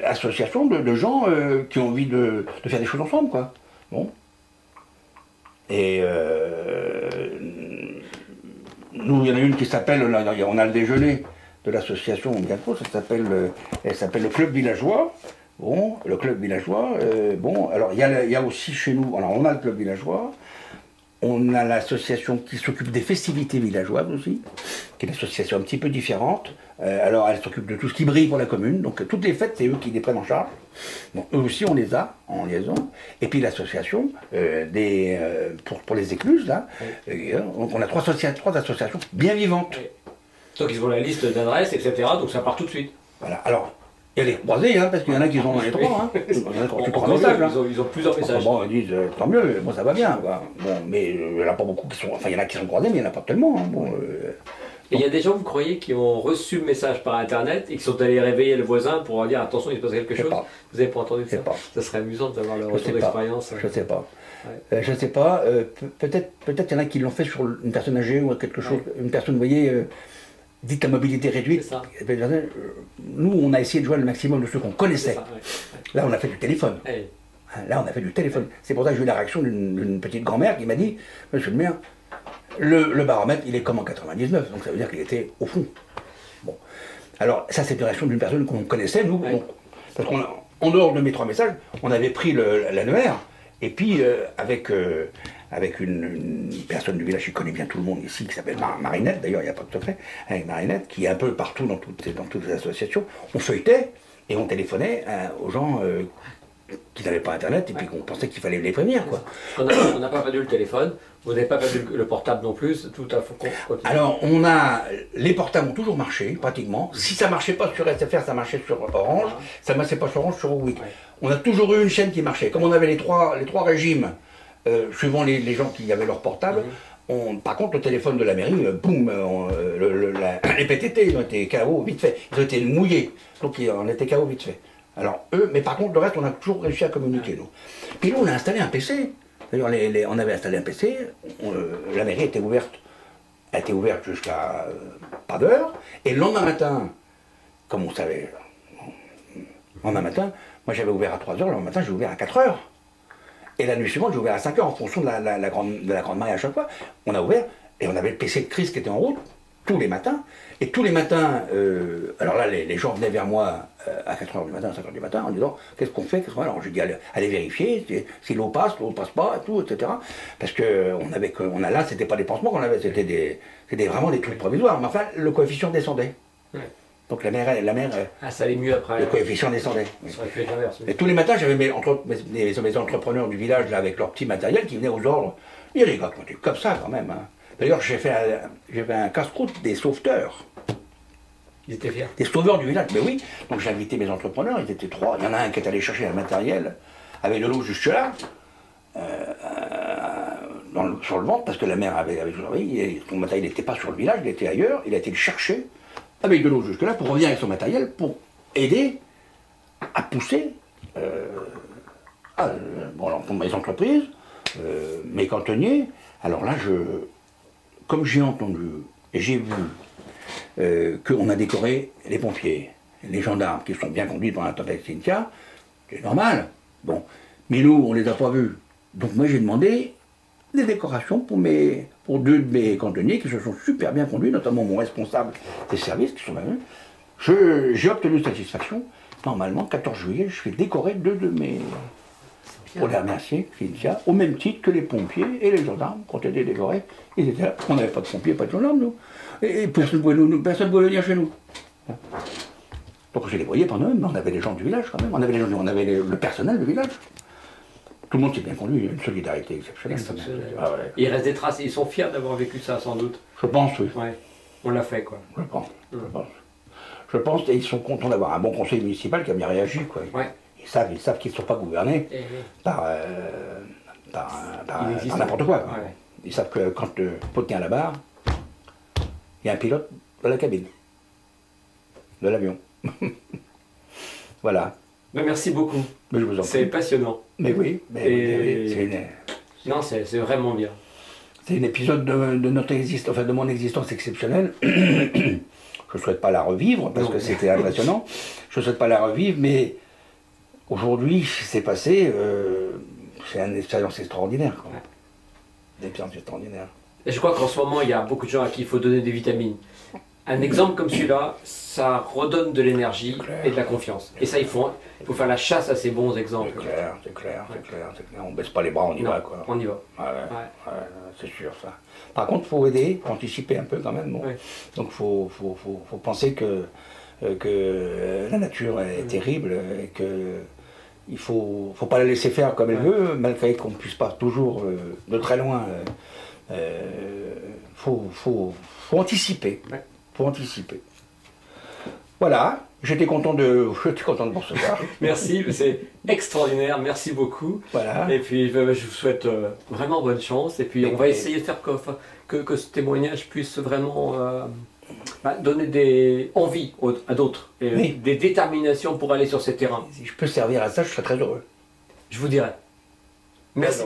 associations de gens qui ont envie de faire des choses ensemble, quoi. Bon. Et nous, il y en a une qui s'appelle, on a le déjeuner de l'association bientôt, elle s'appelle le Club Villageois. Bon, le Club Villageois, bon, alors il y a aussi chez nous, alors on a le Club Villageois, on a l'association qui s'occupe des festivités villageoises aussi, qui est une association un petit peu différente. Alors elle s'occupe de tout ce qui brille pour la commune, donc toutes les fêtes, c'est eux qui les prennent en charge. Bon, eux aussi, on les a en liaison. Et puis l'association pour les écluses, là, donc on a trois associations bien vivantes. Oui. Donc ils ont la liste d'adresses, etc., donc ça part tout de suite. Voilà, alors, il y a les croisés, hein, parce qu'il y en a qui sont dans les trois. Hein. Ils ont plusieurs messages. Bon, ils disent, tant mieux, bon, ça va bien. Quoi. Bon, mais il n'y en a pas beaucoup qui sont... Enfin, il y en a qui sont croisés, mais il n'y en a pas tellement. Hein. Bon, et il y a des gens, vous croyez, qui ont reçu le message par Internet et qui sont allés réveiller le voisin pour dire attention, il se passe quelque chose. Vous n'avez pas entendu ça? Ça serait amusant d'avoir le retour d'expérience. Je ne sais pas. Ouais. Je ne sais pas. Peut-être il y en a qui l'ont fait sur une personne âgée ou quelque chose. Ouais. Une personne, vous voyez, dite à mobilité réduite. Ça. Nous, on a essayé de jouer le maximum de ceux qu'on connaissait. Ça, ouais. Là, on a fait du téléphone. Hey. Là, on a fait du téléphone. C'est pour ça que j'ai eu la réaction d'une petite grand-mère qui m'a dit Monsieur le maire, le baromètre, il est comme en 99, donc ça veut dire qu'il était au fond. Bon. Alors, ça, c'est une réaction d'une personne qu'on connaissait, nous. Ouais. Donc, parce qu'en dehors de mes 3 messages, on avait pris l'annuaire, et puis avec une personne du village qui connaît bien tout le monde ici, qui s'appelle Marinette, d'ailleurs, il n'y a pas de secret, avec Marinette, qui est un peu partout dans toutes les associations, on feuilletait et on téléphonait aux gens qui n'avaient pas Internet et puis qu'on pensait qu'il fallait les prévenir. Quoi. On n'a pas perdu le téléphone, vous n'avez pas perdu le portable non plus, tout à fait. Alors, les portables ont toujours marché, pratiquement. Si ça ne marchait pas sur SFR, ça marchait sur Orange. Ça ne marchait pas sur Orange, sur Owic. Ouais. On a toujours eu une chaîne qui marchait. Comme on avait les trois régimes, suivant les gens qui avaient leur portable, par contre, le téléphone de la mairie, boum, les PTT, ils ont été KO vite fait. Ils ont été mouillés, donc on était KO vite fait. Alors eux, mais par contre, le reste, on a toujours réussi à communiquer, nous. Puis nous, on a installé un PC. D'ailleurs, on avait installé un PC, la mairie était ouverte. Elle était ouverte jusqu'à pas d'heure. Et le lendemain matin, comme on savait, le lendemain matin, moi j'avais ouvert à 3h, le lendemain matin j'ai ouvert à 4h. Et la nuit suivante, j'ai ouvert à 5h en fonction de la grande marée à chaque fois. On a ouvert et on avait le PC de crise qui était en route tous les matins. Et tous les matins, alors là, les gens venaient vers moi à 4h du matin, à 5h du matin, en disant qu'est-ce qu'on fait, alors j'ai dit allez vérifier si l'eau passe pas, tout, etc. Parce que là, c'était pas des pansements qu'on avait, c'était vraiment des trucs provisoires. Mais enfin, le coefficient descendait. Ouais. Donc la mère ça allait mieux après. Le coefficient descendait. Ça aurait pu être l'inverse. Et tous les matins, j'avais mes entrepreneurs du village là, avec leur petit matériel qui venaient aux ordres. Il y a des gars qui ont été comme ça quand même. Hein. D'ailleurs, j'ai fait un casse-croûte des sauveteurs. Ils étaient fiers. Des sauveurs du village, mais oui. Donc j'ai invité mes entrepreneurs, ils étaient 3. Il y en a un qui est allé chercher un matériel avec de l'eau jusque là, sur le ventre, parce que la mère avait son matériel n'était pas sur le village, il était ailleurs. Il a été le chercher avec de l'eau jusque là pour revenir avec son matériel pour aider à pousser mes entreprises, mes cantonniers. Alors là, comme j'ai entendu et j'ai vu qu'on a décoré les pompiers, les gendarmes qui sont bien conduits dans la tempête Cynthia, c'est normal. Bon, mais nous, on ne les a pas vus. Donc moi, j'ai demandé des décorations pour 2 de mes cantonniers qui se sont super bien conduits, notamment mon responsable des services qui sont venus. J'ai obtenu satisfaction. Normalement, 14 juillet, je fais décorer 2 de mes... Pour les remercier, Cynthia, au même titre que les pompiers et les gendarmes, quand ils étaient décorés, ils étaient là. On n'avait pas de pompiers, pas de gendarmes, nous. Et personne ne pouvait venir chez nous. Donc je les voyais pendant eux, mais on avait les gens du village quand même, on avait le personnel du village. Tout le monde s'est bien conduit, il y a une solidarité exceptionnelle. Ah, ouais. Il reste des traces, ils sont fiers d'avoir vécu ça, sans doute. Je pense, oui. Ouais. On l'a fait, quoi. Je pense, et ils sont contents d'avoir un bon conseil municipal qui a bien réagi, quoi. Ouais. Ils savent qu'ils ne sont pas gouvernés par n'importe quoi. Ouais. Ils savent que quand le pot tient à la barre, il y a un pilote dans la cabine de l'avion. Voilà. Ben, merci beaucoup. C'est passionnant. Mais oui, non, c'est vraiment bien. C'est un épisode de notre existence, enfin de mon existence exceptionnelle. Je ne souhaite pas la revivre parce que c'était impressionnant. Je ne souhaite pas la revivre, mais aujourd'hui, ce qui s'est passé, c'est une expérience extraordinaire. Une expérience extraordinaire. Et je crois qu'en ce moment, il y a beaucoup de gens à qui il faut donner des vitamines. Un exemple comme celui-là, ça redonne de l'énergie et de la confiance. Et ça, il faut faire la chasse à ces bons exemples. C'est clair, c'est clair, c'est clair, c'est clair. On baisse pas les bras, on y va, quoi. On y va. Ouais, ouais, c'est sûr, ça. Par contre, il faut aider, faut anticiper un peu quand même. Bon. Donc, il faut penser que la nature est terrible et que il faut pas la laisser faire comme elle veut, malgré qu'on ne puisse pas toujours de très loin. Faut anticiper. Faut anticiper. Voilà, j'étais content de vous recevoir. Merci, c'est extraordinaire, merci beaucoup. Voilà. Et puis je vous souhaite vraiment bonne chance. Et puis on va essayer de faire que ce témoignage puisse vraiment donner des envies à d'autres, et des déterminations pour aller sur ces terrains. Si je peux servir à ça, je serais très heureux. Je vous dirai. Merci.